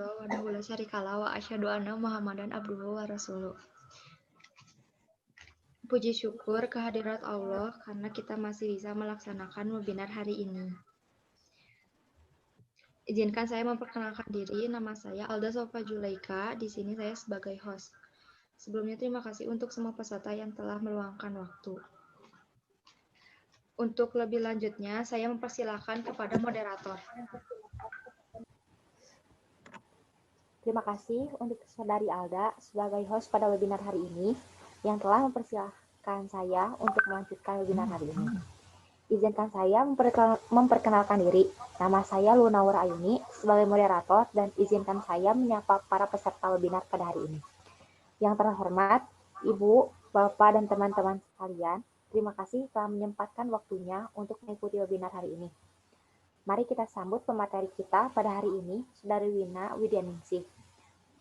illallah wa la syarikalah wa asyhadu anna Muhammadan abduhu wa rasuluh. Puji syukur kehadirat Allah karena kita masih bisa melaksanakan webinar hari ini. Izinkan saya memperkenalkan diri, nama saya Alda Sofa Julaika, di sini saya sebagai host. Sebelumnya terima kasih untuk semua peserta yang telah meluangkan waktu. Untuk lebih lanjutnya, saya mempersilahkan kepada moderator. Terima kasih untuk Saudari Alda sebagai host pada webinar hari ini yang telah mempersilahkan saya untuk melanjutkan webinar hari ini. Izinkan saya memperkenalkan diri. Nama saya Lunawur Ayuni sebagai moderator dan izinkan saya menyapa para peserta webinar pada hari ini. Yang terhormat, Ibu, Bapak, dan teman-teman sekalian, terima kasih telah menyempatkan waktunya untuk mengikuti webinar hari ini. Mari kita sambut pemateri kita pada hari ini, Saudari Wina Widyaningsih.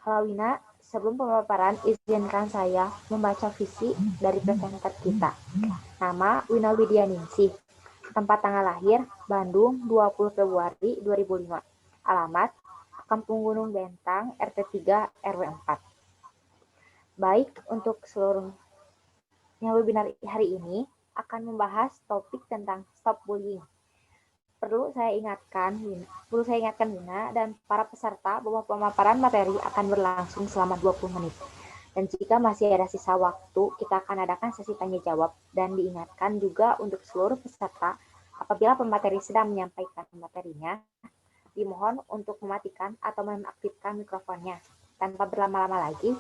Halo Wina, sebelum pemaparan, izinkan saya membaca visi dari presenter kita. Nama Wina Widyaningsih, tempat tanggal lahir Bandung 20 Februari 2005. Alamat Kampung Gunung Bentang, RT 3 RW 4. Baik, untuk seluruhnya webinar hari ini akan membahas topik tentang stop bullying. Perlu saya ingatkan Wina dan para peserta bahwa pemaparan materi akan berlangsung selama 20 menit. Dan jika masih ada sisa waktu, kita akan adakan sesi tanya jawab. Dan diingatkan juga untuk seluruh peserta, apabila pemateri sedang menyampaikan materinya, dimohon untuk mematikan atau menonaktifkan mikrofonnya. Tanpa berlama-lama lagi,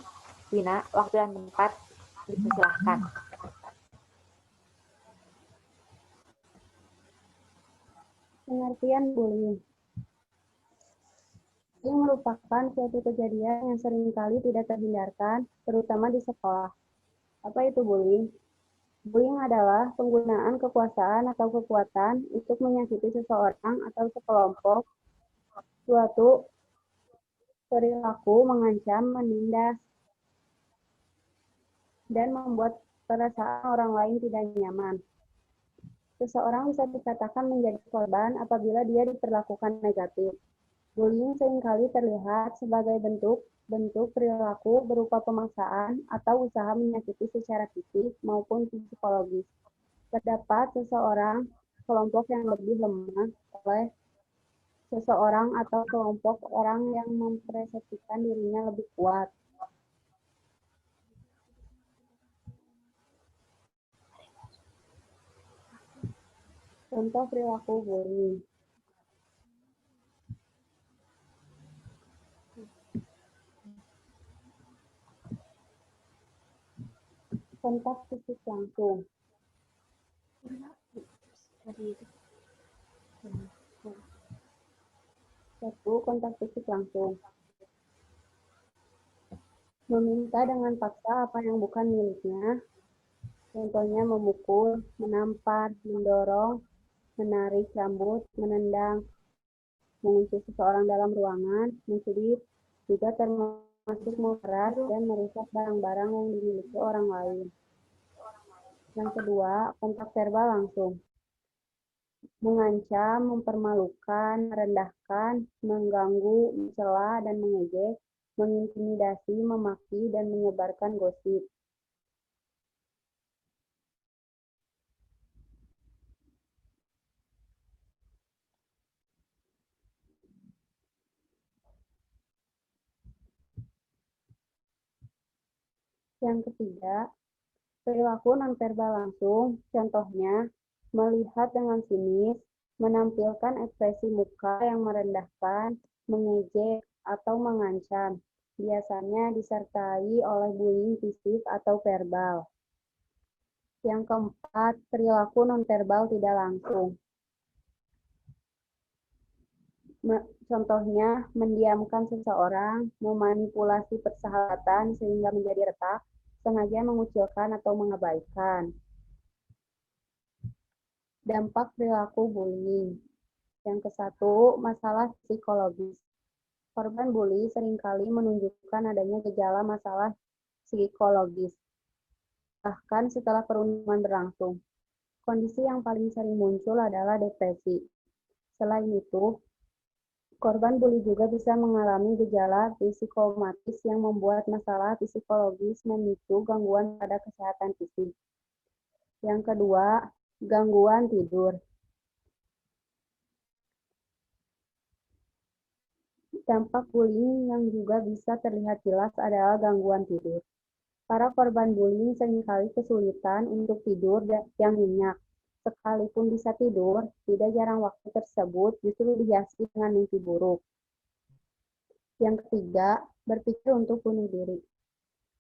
Wina, waktu dan tempat dipersilahkan. Pengertian bullying. Bullying merupakan suatu kejadian yang seringkali tidak terhindarkan, terutama di sekolah. Apa itu bullying? Bullying adalah penggunaan kekuasaan atau kekuatan untuk menyakiti seseorang atau sekelompok, suatu perilaku mengancam, menindas, dan membuat perasaan orang lain tidak nyaman. Seseorang bisa dikatakan menjadi korban apabila dia diperlakukan negatif. Bullying seringkali terlihat sebagai bentuk perilaku berupa pemaksaan atau usaha menyakiti secara fisik maupun psikologis. Terdapat seseorang kelompok yang lebih lemah oleh seseorang atau kelompok orang yang mempersepsikan dirinya lebih kuat. Contoh perilaku bullying. Kontak fisik langsung. Satu, kontak fisik langsung. Meminta dengan paksa apa yang bukan miliknya. Contohnya memukul, menampar, mendorong, menarik rambut, menendang, mengunci seseorang dalam ruangan, mencuri, juga termasuk memeras dan merusak barang-barang yang dimiliki orang lain. Yang kedua, kontak verbal langsung. Mengancam, mempermalukan, merendahkan, mengganggu, mencela, dan mengejek, mengintimidasi, memaki, dan menyebarkan gosip. Yang ketiga, perilaku nonverbal langsung, contohnya melihat dengan sinis, menampilkan ekspresi muka yang merendahkan, mengejek, atau mengancam, biasanya disertai oleh bullying fisik atau verbal. Yang keempat, perilaku nonverbal tidak langsung. Contohnya, mendiamkan seseorang, memanipulasi persahabatan sehingga menjadi retak, sengaja mengucilkan atau mengabaikan. Dampak perilaku bullying. Yang ke-1, masalah psikologis. Korban bully seringkali menunjukkan adanya gejala masalah psikologis, bahkan setelah perundungan berlangsung. Kondisi yang paling sering muncul adalah depresi. Selain itu, Korban bully juga bisa mengalami gejala psikomatis yang membuat masalah psikologis memicu gangguan pada kesehatan fisik. Yang kedua, gangguan tidur. Dampak bullying yang juga bisa terlihat jelas adalah gangguan tidur. Para korban bullying seringkali kesulitan untuk tidur yang nyenyak. Sekalipun bisa tidur, tidak jarang waktu tersebut justru dihiasi dengan mimpi buruk. Yang ketiga, berpikir untuk bunuh diri.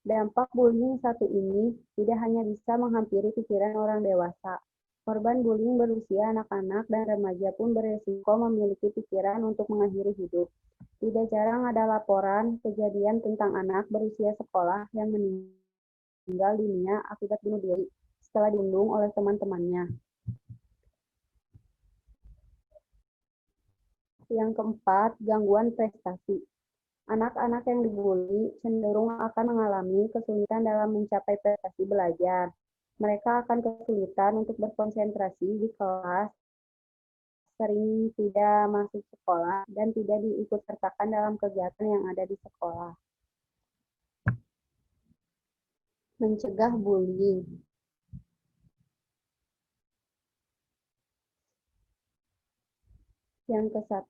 Dampak bullying satu ini tidak hanya bisa menghampiri pikiran orang dewasa. Korban bullying berusia anak-anak dan remaja pun beresiko memiliki pikiran untuk mengakhiri hidup. Tidak jarang ada laporan kejadian tentang anak berusia sekolah yang meninggal dunia akibat bunuh diri setelah diundung oleh teman-temannya. Yang keempat, gangguan prestasi. Anak-anak yang dibully cenderung akan mengalami kesulitan dalam mencapai prestasi belajar. Mereka akan kesulitan untuk berkonsentrasi di kelas, sering tidak masuk sekolah, dan tidak diikutsertakan dalam kegiatan yang ada di sekolah. Mencegah bullying. Yang ke-1,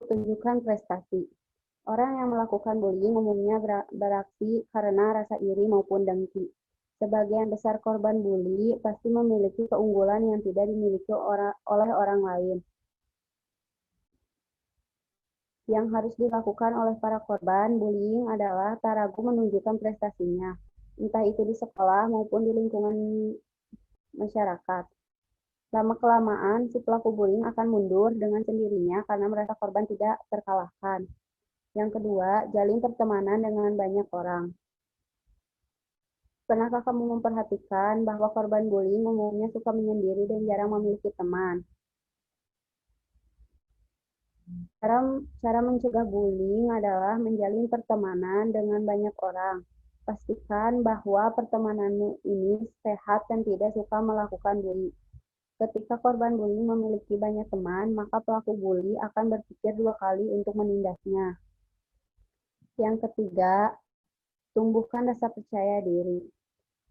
tunjukkan prestasi. Orang yang melakukan bullying umumnya beraksi karena rasa iri maupun dengki. Sebagian besar korban bully pasti memiliki keunggulan yang tidak dimiliki oleh orang lain. Yang harus dilakukan oleh para korban bullying adalah tak ragu menunjukkan prestasinya, entah itu di sekolah maupun di lingkungan masyarakat. Lama-kelamaan, si pelaku bullying akan mundur dengan sendirinya karena merasa korban tidak terkalahkan. Yang kedua, jalin pertemanan dengan banyak orang. Pernahkah kamu memperhatikan bahwa korban bullying umumnya suka menyendiri dan jarang memiliki teman? Cara mencegah bullying adalah menjalin pertemanan dengan banyak orang. Pastikan bahwa pertemananmu ini sehat dan tidak suka melakukan bully. Ketika korban bullying memiliki banyak teman, maka pelaku bully akan berpikir 2 kali untuk menindasnya. Yang ketiga, tumbuhkan rasa percaya diri.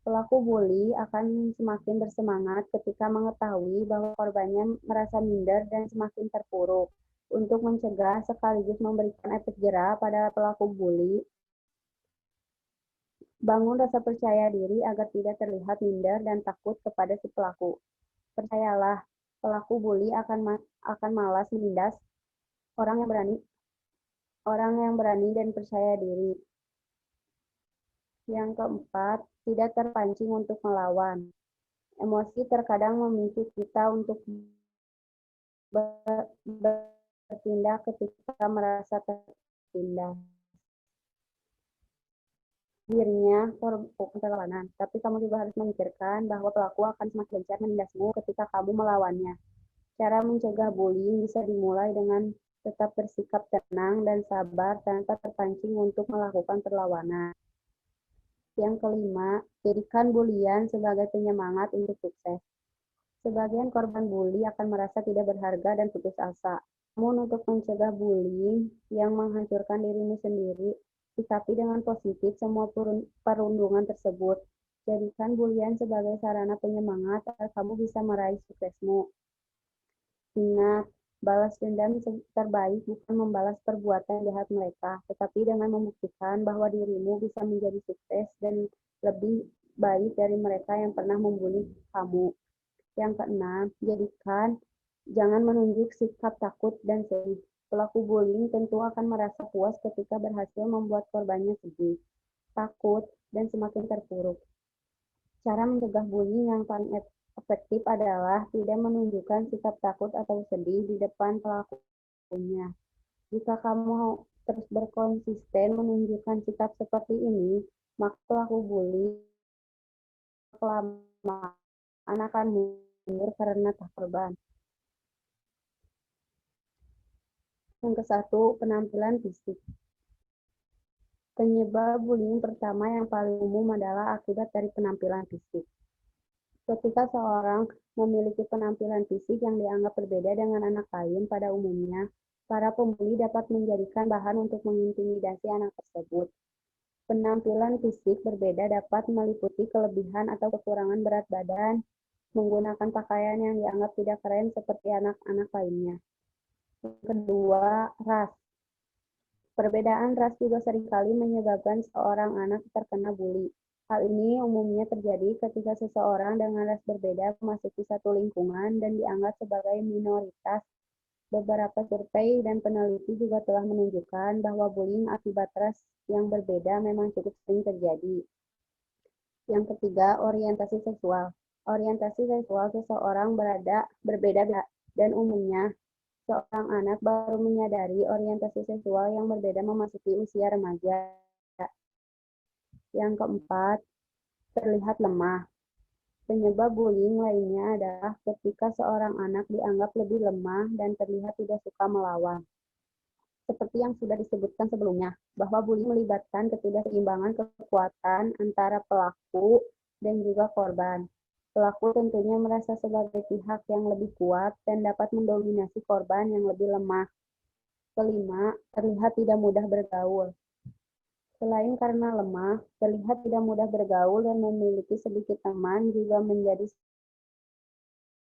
Pelaku bully akan semakin bersemangat ketika mengetahui bahwa korbannya merasa minder dan semakin terpuruk. Untuk mencegah sekaligus memberikan efek jera pada pelaku bully, bangun rasa percaya diri agar tidak terlihat minder dan takut kepada si pelaku. Percayalah, pelaku bully akan malas menindas orang yang berani dan percaya diri. Yang keempat, tidak terpancing untuk melawan. Emosi terkadang memicu kita untuk bertindak ketika merasa tertindas. Akhirnya bukan perlawanan, tapi kamu juga harus memikirkan bahwa pelaku akan semakin gencar menindasmu ketika kamu melawannya. Cara mencegah bullying bisa dimulai dengan tetap bersikap tenang dan sabar tanpa terpancing untuk melakukan perlawanan. Yang kelima, jadikan bulian sebagai penyemangat untuk sukses. Sebagian korban bully akan merasa tidak berharga dan putus asa. Namun untuk mencegah bullying yang menghancurkan dirimu sendiri, sikapi dengan positif semua perundungan tersebut. Jadikan bulian sebagai sarana penyemangat agar kamu bisa meraih suksesmu. Ingat, balas dendam terbaik bukan membalas perbuatan jahat mereka, tetapi dengan membuktikan bahwa dirimu bisa menjadi sukses dan lebih baik dari mereka yang pernah membuli kamu. Yang keenam, jangan menunjuk sikap takut dan sedih. Pelaku bullying tentu akan merasa puas ketika berhasil membuat korbannya sedih, takut, dan semakin terpuruk. Cara mencegah bullying yang paling efektif adalah tidak menunjukkan sikap takut atau sedih di depan pelakunya. Jika kamu terus berkonsisten menunjukkan sikap seperti ini, maka pelaku bully kelamaan akan mundur karena tak korban. Yang ke-1, penampilan fisik. Penyebab bullying pertama yang paling umum adalah akibat dari penampilan fisik. Ketika seorang memiliki penampilan fisik yang dianggap berbeda dengan anak lain pada umumnya, Para pembuli dapat menjadikan bahan untuk mengintimidasi anak tersebut. Penampilan fisik berbeda dapat meliputi kelebihan atau kekurangan berat badan, menggunakan pakaian yang dianggap tidak keren seperti anak-anak lainnya. Yang kedua, ras. Perbedaan ras juga seringkali menyebabkan seorang anak terkena bully. Hal ini umumnya terjadi ketika seseorang dengan ras berbeda memasuki satu lingkungan dan dianggap sebagai minoritas. Beberapa survei dan peneliti juga telah menunjukkan bahwa bullying akibat ras yang berbeda memang cukup sering terjadi. Yang ketiga, orientasi seksual. Orientasi seksual seseorang berbeda dan umumnya seorang anak baru menyadari orientasi seksual yang berbeda memasuki usia remaja. Yang keempat, terlihat lemah. Penyebab bullying lainnya adalah ketika seorang anak dianggap lebih lemah dan terlihat tidak suka melawan. Seperti yang sudah disebutkan sebelumnya, bahwa bullying melibatkan ketidakseimbangan kekuatan antara pelaku dan juga korban. Pelaku tentunya merasa sebagai pihak yang lebih kuat dan dapat mendominasi korban yang lebih lemah. Kelima, terlihat tidak mudah bergaul. Selain karena lemah, terlihat tidak mudah bergaul dan memiliki sedikit teman juga menjadi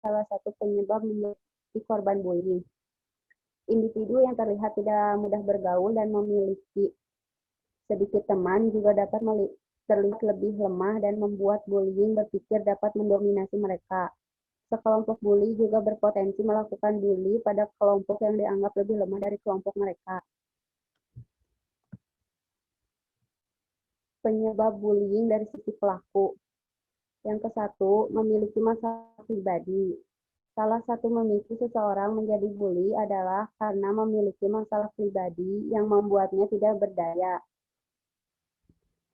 salah satu penyebab menjadi korban bullying. Individu yang terlihat tidak mudah bergaul dan memiliki sedikit teman juga dapat terlihat lebih lemah dan membuat bullying berpikir dapat mendominasi mereka. Sekelompok bully juga berpotensi melakukan bully pada kelompok yang dianggap lebih lemah dari kelompok mereka. Penyebab bullying dari sisi pelaku. Yang ke-1, memiliki masalah pribadi. Salah satu memicu seseorang menjadi bully adalah karena memiliki masalah pribadi yang membuatnya tidak berdaya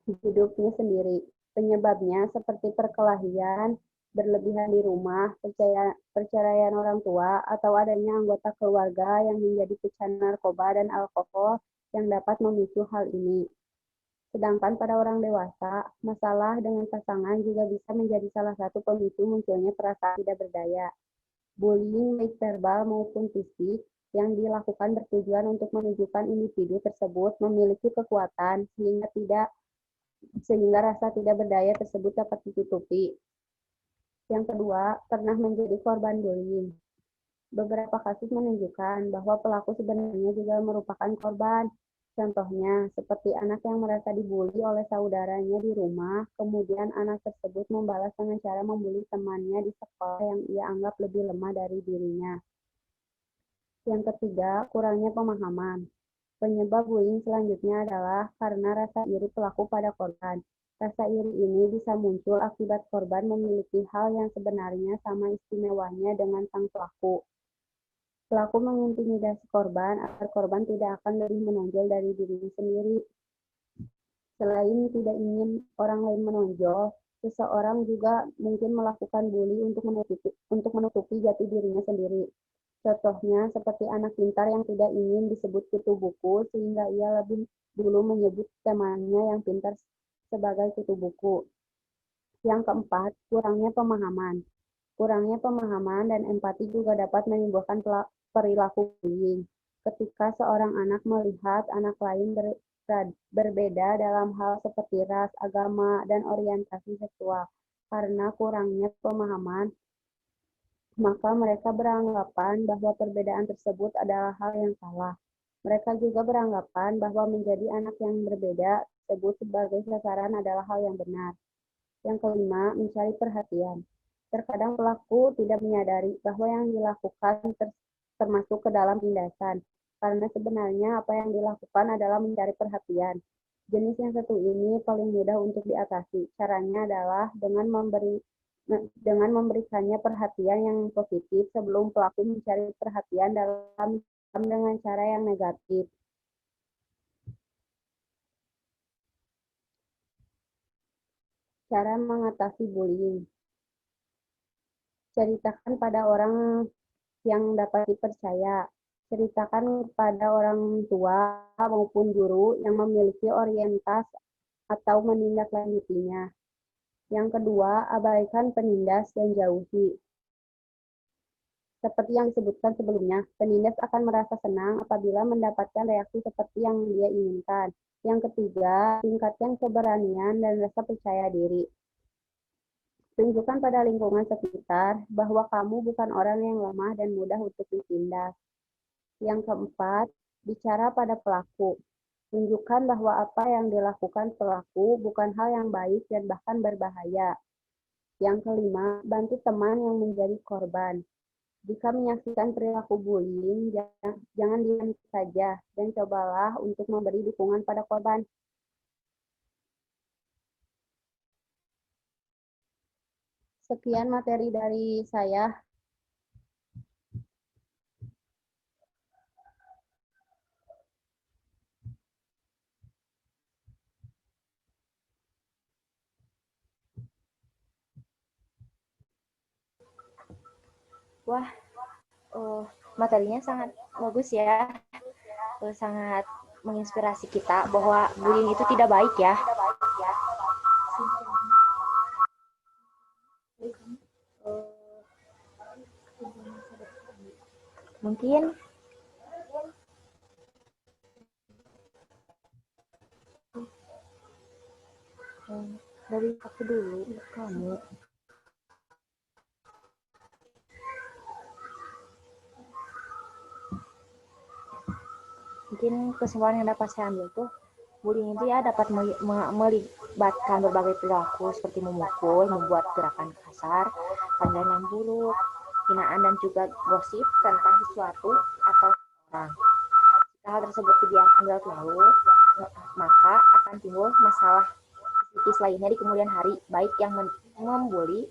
hidupnya sendiri. Penyebabnya seperti perkelahian, berlebihan di rumah, perceraian orang tua, atau adanya anggota keluarga yang menjadi pecandu narkoba dan alkohol yang dapat memicu hal ini. Sedangkan pada orang dewasa, masalah dengan pasangan juga bisa menjadi salah satu pemicu munculnya perasaan tidak berdaya. Bullying baik verbal maupun fisik yang dilakukan bertujuan untuk menunjukkan individu tersebut memiliki kekuatan sehingga rasa tidak berdaya tersebut dapat ditutupi. Yang kedua, pernah menjadi korban bullying. Beberapa kasus menunjukkan bahwa pelaku sebenarnya juga merupakan korban. Contohnya, seperti anak yang merasa dibully oleh saudaranya di rumah, kemudian anak tersebut membalas dengan cara membuli temannya di sekolah yang ia anggap lebih lemah dari dirinya. Yang ketiga, kurangnya pemahaman. Penyebab bullying selanjutnya adalah karena rasa iri pelaku pada korban. Rasa iri ini bisa muncul akibat korban memiliki hal yang sebenarnya sama istimewanya dengan sang pelaku. Pelaku mengintimidasi korban agar korban tidak akan lebih menonjol dari dirinya sendiri. Selain tidak ingin orang lain menonjol, seseorang juga mungkin melakukan bully untuk menutupi jati dirinya sendiri. Contohnya seperti anak pintar yang tidak ingin disebut kutu buku sehingga ia lebih dulu menyebut temannya yang pintar sebagai kutu buku. Yang keempat, kurangnya pemahaman. Kurangnya pemahaman dan empati juga dapat menimbulkan perilaku bullying. Ketika seorang anak melihat anak lain berbeda dalam hal seperti ras, agama, dan orientasi seksual. Karena kurangnya pemahaman, maka mereka beranggapan bahwa perbedaan tersebut adalah hal yang salah. Mereka juga beranggapan bahwa menjadi anak yang berbeda tersebut sebagai sasaran adalah hal yang benar. Yang kelima, mencari perhatian. Terkadang pelaku tidak menyadari bahwa yang dilakukan termasuk ke dalam tindasan, karena sebenarnya apa yang dilakukan adalah mencari perhatian. Jenis yang satu ini paling mudah untuk diatasi. Caranya adalah dengan memberikannya perhatian yang positif sebelum pelaku mencari perhatian dengan cara yang negatif. Cara mengatasi bullying. Ceritakan pada orang yang dapat dipercaya. Ceritakan kepada orang tua maupun guru yang memiliki orientasi atau menindaklanjutinya. Yang kedua, abaikan penindas dan jauhi. Seperti yang disebutkan sebelumnya, penindas akan merasa senang apabila mendapatkan reaksi seperti yang dia inginkan. Yang ketiga, tingkatkan keberanian dan rasa percaya diri. Tunjukkan pada lingkungan sekitar bahwa kamu bukan orang yang lemah dan mudah untuk ditindas. Yang keempat, bicara pada pelaku. Tunjukkan bahwa apa yang dilakukan pelaku bukan hal yang baik dan bahkan berbahaya. Yang kelima, bantu teman yang menjadi korban. Jika menyaksikan perilaku bullying, jangan diam saja dan cobalah untuk memberi dukungan pada korban. Sekian materi dari saya. Wah, materinya sangat bagus ya, sangat menginspirasi kita bahwa bullying itu tidak baik ya. Mungkin dari aku dulu, kamu. Mungkin kesimpulan yang dapat saya ambil tuh, bullying itu ya dapat melibatkan berbagai perilaku seperti memukul, membuat gerakan kasar, panggilan yang buruk, hinaan dan juga gosip tentang sesuatu atau orang. Jika hal tersebut dibiarkan berlalu, maka akan timbul masalah psikis lainnya di kemudian hari, baik yang membuli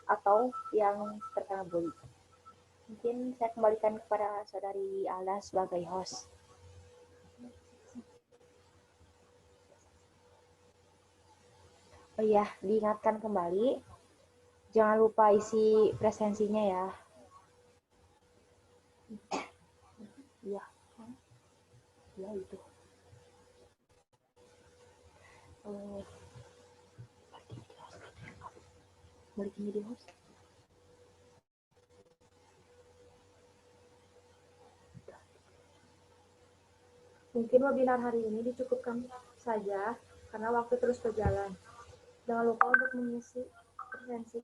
atau yang terkena bully. Mungkin saya kembalikan kepada saudari Alda sebagai host. Oh iya, diingatkan kembali, jangan lupa isi presensinya ya. Iya, iya itu. Balikin jadi host. Mungkin webinar hari ini dicukupkan saja karena waktu terus berjalan. Jangan lupa untuk mengisi presensi.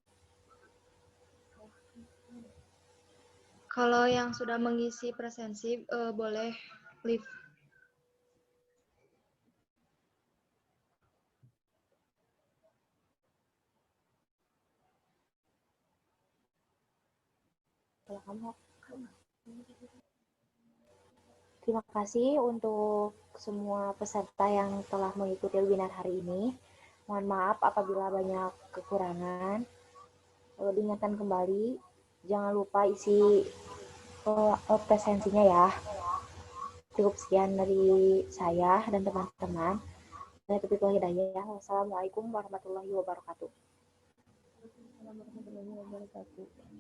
Kalau yang sudah mengisi presensi, boleh leave. Terima kasih untuk semua peserta yang telah mengikuti webinar hari ini. Mohon maaf apabila banyak kekurangan. Diingatkan kembali, jangan lupa isi presensinya ya. Cukup sekian dari saya dan teman-teman. Wassalamualaikum warahmatullahi wabarakatuh.